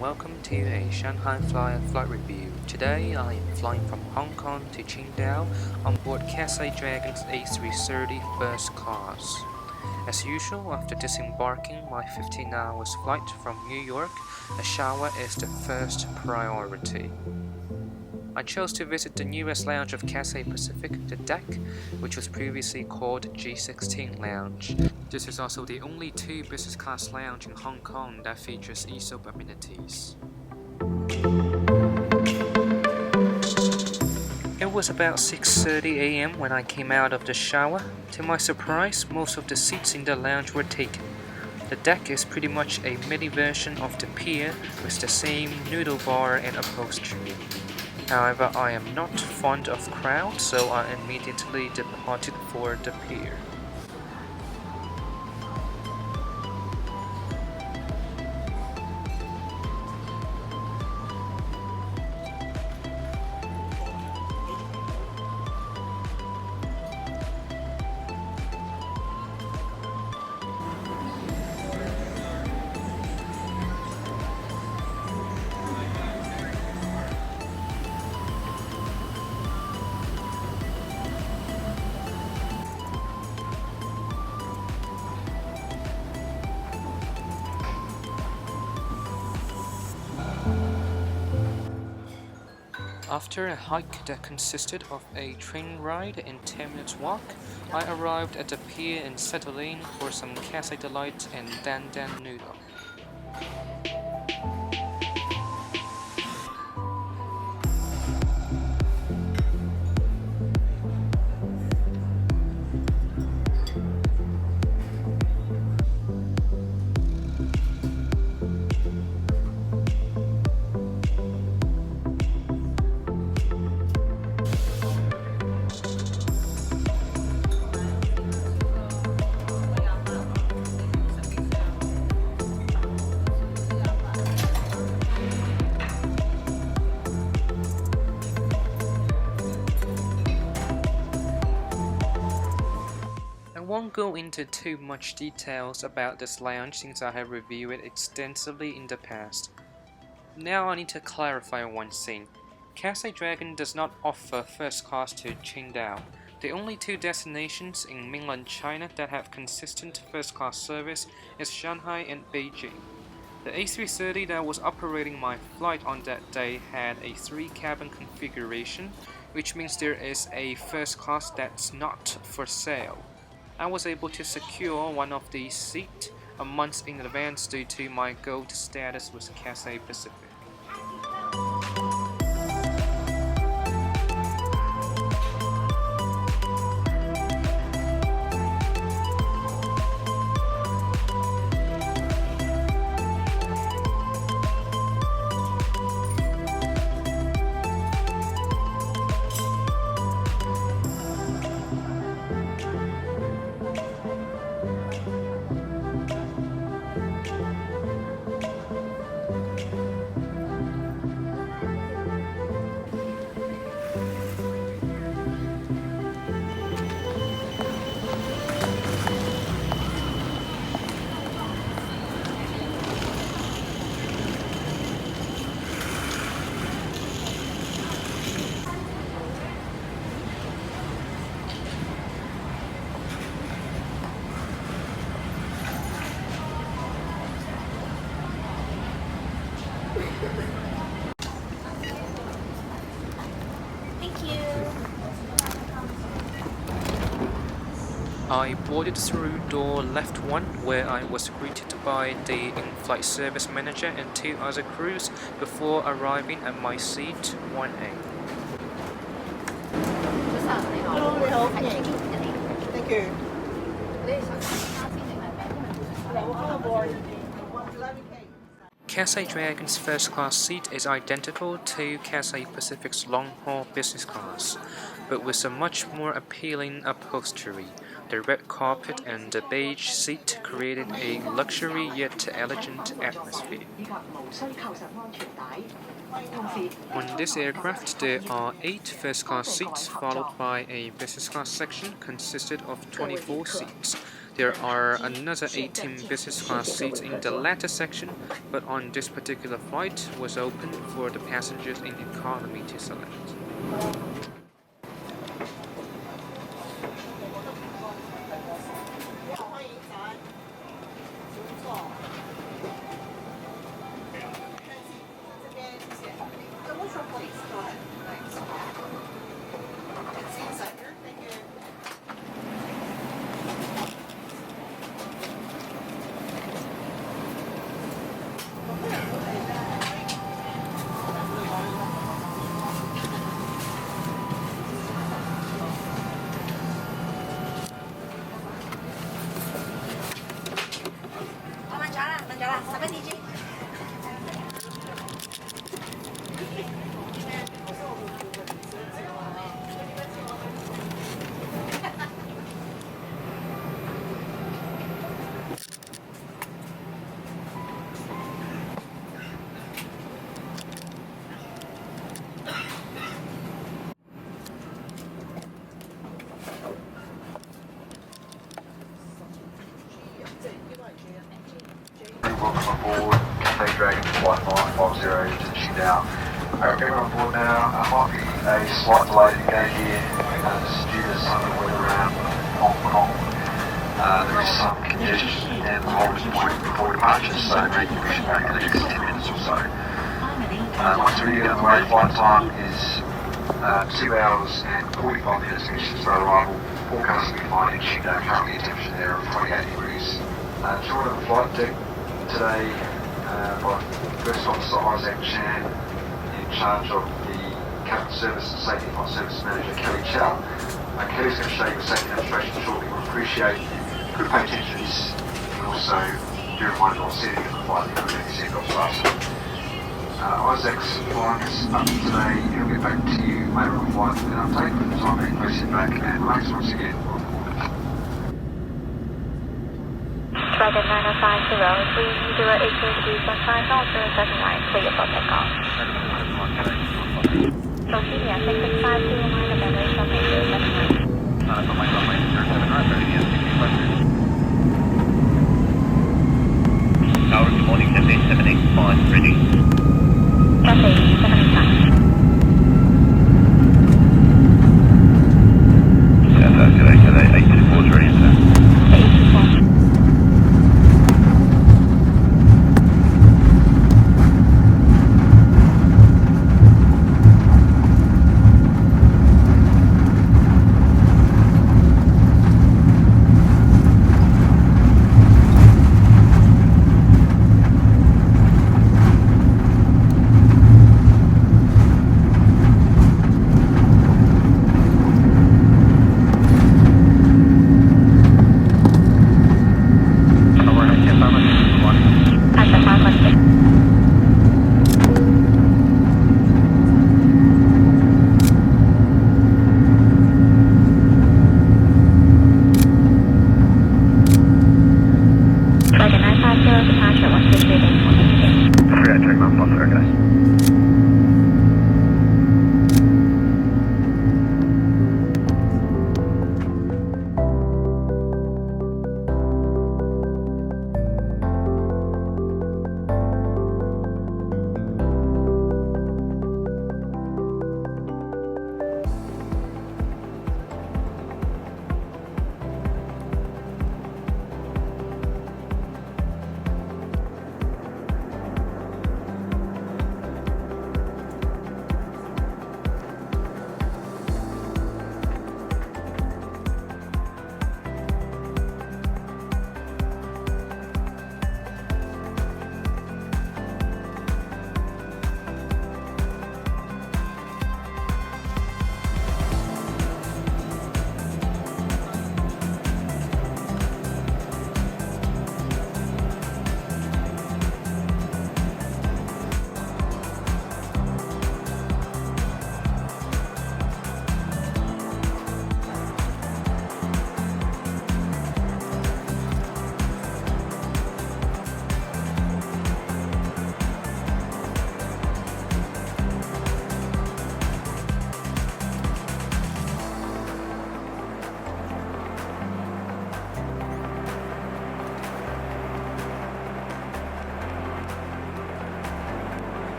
welcome to a Shanghai Flyer flight review. Today I am flying from Hong Kong to Qingdao on board Cathay Dragon A330 First Class. As usual, after disembarking my 15 hours flight from New York, a shower is the first priority. I chose to visit the newest lounge of Cathay Pacific, the Deck, which was previously called G16 Lounge. This is also the only two business class lounge in Hong Kong that features ESOP amenities. It was about 6:30 AM when I came out of the shower. To my surprise, most of the seats in the lounge were taken. The Deck is pretty much a mini version of the pier with the same noodle bar and upholstery. However, I am not fond of crowds, so I immediately departed for the pier. After a hike that consisted of a train ride and 10 minutes walk, I arrived at the pier and settled in for some Cathay Delight and Dan Dan noodle. I won't go into too much details about this lounge since I have reviewed it extensively in the past. Now I need to clarify one thing. Cathay Dragon does not offer first class to Qingdao. The only two destinations in mainland China that have consistent first class service is Shanghai and Beijing. The A330 that was operating my flight on that day had a 3-cabin configuration, which means there is a first class that's not for sale. I was able to secure one of these seats a month in advance due to my gold status with Cathay Pacific. I boarded through door left 1, where I was greeted by the in-flight service manager and 2 other crews before arriving at my seat 1A. Thank you. Cathay Dragon's first class seat is identical to Cathay Pacific's long-haul business class, but with a much more appealing upholstery. The red carpet and the beige seat created a luxury yet elegant atmosphere. On this aircraft, there are 8 first-class seats, followed by a business-class section consisted of 24 seats. There are another 18 business class seats in the latter section, but on this particular flight was open for the passengers in economy to select. Sampai DJ. Welcome aboard Cathay Dragon Flight 950 to Qingdao. Everyone on board now. Might be a slight delay to get here due to some of the weather around Hong Kong. There is some congestion and the holding point before departure, so Attribution back in the next 10 minutes or so. Once we get on the way, flight time is 2 hours and 45 minutes emissions for arrival. Forecast to be fine in Qingdao, currently a temperature there of 28 degrees. Joined on the flight deck today by First Officer Isaac Chan, in charge of the Cabin Service and Safety Flight Service Manager Kelly Chow. Kelly's going to show you a safety demonstration shortly. We appreciate good pay attention to this, and also do remind you all setting in the flight that you're going to be seatbelt fastened. Isaac's flying us up today. He'll get back to you later on the flight with an update. For the time being, please sit back and relax once again. Dragon 9050, please do an ATC 15 knots and second line clear for takeoff. So here, 6652, minor vibration, major second line. Tower, good morning, Cathay 785, ready? Cathay 785. Cathay 824 is ready, sir. 824.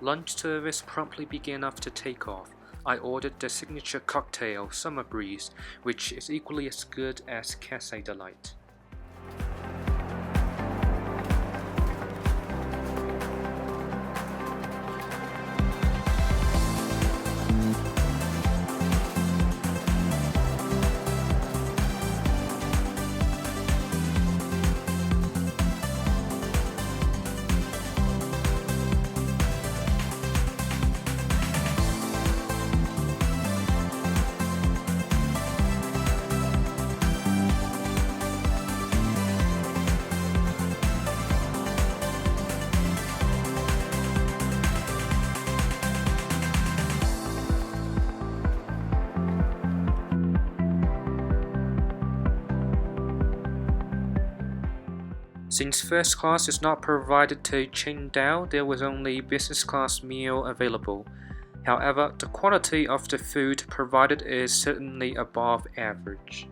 Lunch service promptly began after takeoff. I ordered the signature cocktail, Summer Breeze, which is equally as good as Cathay Delight. Since first class is not provided to Qingdao, there was only business class meal available. However, the quality of the food provided is certainly above average.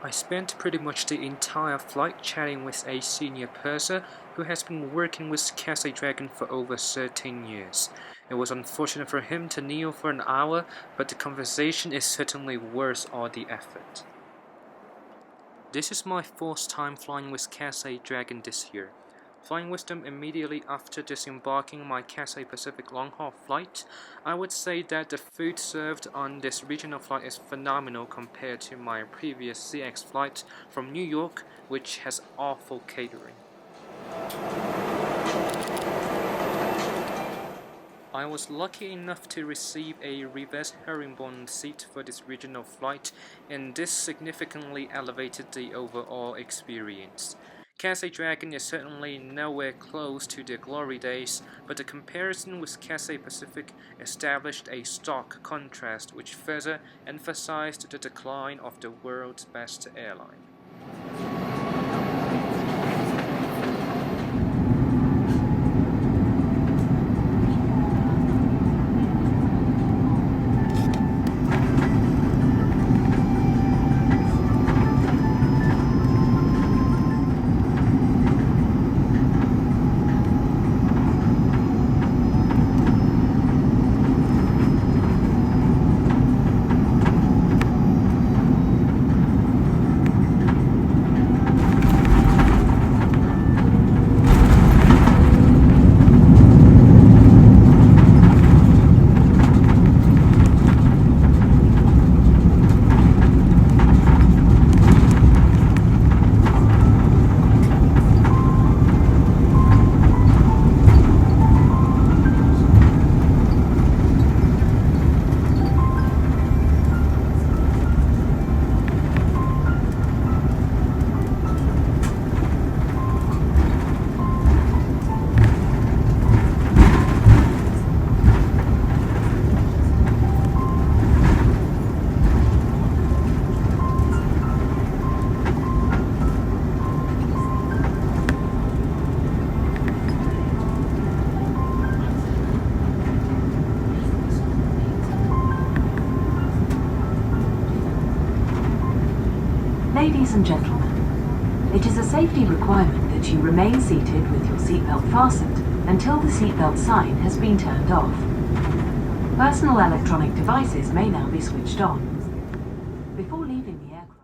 I spent pretty much the entire flight chatting with a senior purser who has been working with Cathay Dragon for over 13 years. It was unfortunate for him to kneel for an hour, but the conversation is certainly worth all the effort. This is my fourth time flying with Cathay Dragon this year. Flying with them immediately after disembarking my Cathay Pacific long-haul flight, I would say that the food served on this regional flight is phenomenal compared to my previous CX flight from New York, which has awful catering. I was lucky enough to receive a reverse herringbone seat for this regional flight, and this significantly elevated the overall experience. Cathay Dragon is certainly nowhere close to their glory days, but the comparison with Cathay Pacific established a stark contrast which further emphasized the decline of the world's best airline. Ladies and gentlemen, it is a safety requirement that you remain seated with your seatbelt fastened until the seatbelt sign has been turned off. Personal electronic devices may now be switched on.